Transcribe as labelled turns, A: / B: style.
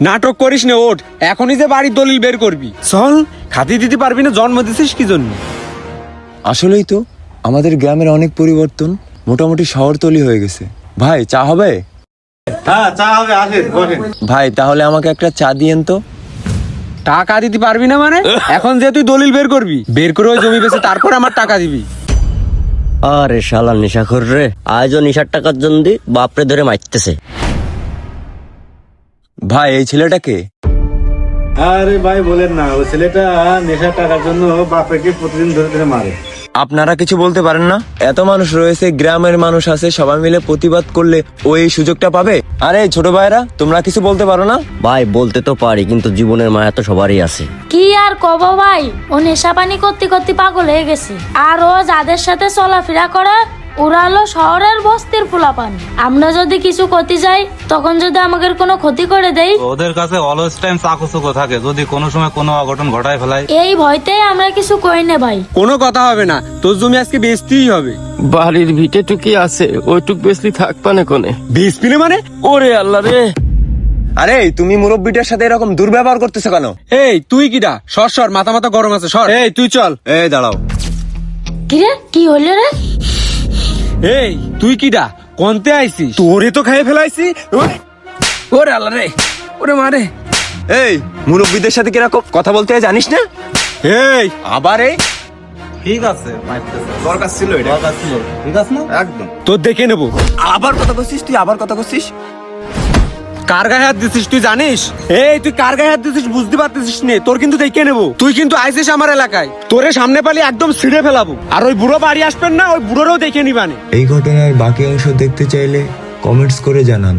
A: নাটক করিস না, ওঠ এখনই যে বাড়ির দলিল বের করবি। চল, খাতি দিতে পারবি না, জন্ম দিছিস কি জন্য?
B: আসলেই তো আমাদের গ্রামের অনেক পরিবর্তন, মোটামুটি শহরতলি হয়ে গেছে। ভাই চা হবে?
C: হ্যাঁ চা হবে, আসেন বসেন।
B: ভাই তাহলে আমাকে একটা চা দিয়েন তো।
A: টাকা দিতে পারবি না মানে? এখন যে তুই দলিল বের করবি, বের করে ওই জমি বেচে তারপর আমার টাকা দিবি।
D: আরে শালা নেশাখোর রে, আজও নেশার টাকার জন্য বাপরে ধরে মারতেছে।
B: ভাই এই ছেলেটাকে
C: আরে ভাই বলেন না, ওই ছেলেটা নেশার টাকার জন্য বাপেকে প্রতিদিন ধরে ধরে মারে।
B: আপনারা কিছু বলতে পারেন না? এত মানুষ রয়েছে, গ্রামের মানুষ আছে, সবাই মিলে প্রতিবাদ করলে ও এই সুযোগটা পাবে। আরে ছোট ভাইরা, তোমরা কিছু বলতে পারো না?
D: ভাই বলতে তো পারি, কিন্তু জীবনের মায়া তো সবারই আছে।
E: কি আর কব ভাই, ও নেশা পানি করতে করতে পাগল হয়ে গেছে। আর ও যাদের সাথে চলাফেরা করে ওরা হলো শহরের বস্তির পোলাপান। আমরা যদি কিছু করতে যাই, তখন যদি আমাদের কোনো ক্ষতি করে দেয়,
F: ওদের কাছে অলওয়েজ টাইম চাকচুকো থাকে, যদি কোনো সময় কোনো অঘটন ঘটায় ফেলায়।
E: এই ভয়তেই আমরা কিছু করি না ভাই।
A: কোনো কথা হবে না, তোর জমি আজকে বেচতেই হবে।
G: বাড়ির ভিটেটুকি আছে, ওইটুক বেশি থাকবা না কোনে।
A: বেচবি না মানে?
G: ওরে আল্লাহ রে।
B: আরে তুমি মুরব্বিটার সাথে এরকম দুর্ব্যবহার করতেছো কেন?
A: এই তুই কিডা? সর সর, মাথা মাথা গরম আছে, সর। এই তুই চল।
B: এই দাঁড়াও।
E: কি রে, কি হইলো রে?
A: এই তুই কিডা? কোনতে আইছিস? তোরে তো খাইয়ে ফেলাইছি। ওরে আল্লাহ রে, ওরে মারে।
B: এই মুরব্বিদের সাথে কিরকম কথা বলতে হয় জানিস না?
A: এই
B: আবার এই
F: ঠিক আছে, মারতেছে।
B: দরকার ছিল এটা।
F: দরকার ছিল, ঠিক আছে না?
B: একদম।
A: তোর দেখে নেবো।
B: আবার কথা করছিস তুই, আবার কথা করছিস।
A: কার গায়ে হাত দিছিস তুই জানিস? এই তুই কার গায়ে হাত দিছিস বুঝতে পারতেছিস নে? তোর কিন্তু দেখে নেবো। তুই কিন্তু আইছিস আমার এলাকায়, তোরে সামনে পালি একদম ছিঁড়ে ফেলাবো। আর ওই বুড়ো বাড়ি আসবেন না, ওই বুড়োরও দেখে নিবানে।
H: এই ঘটনার বাকি অংশ দেখতে চাইলে কমেন্টস করে জানান।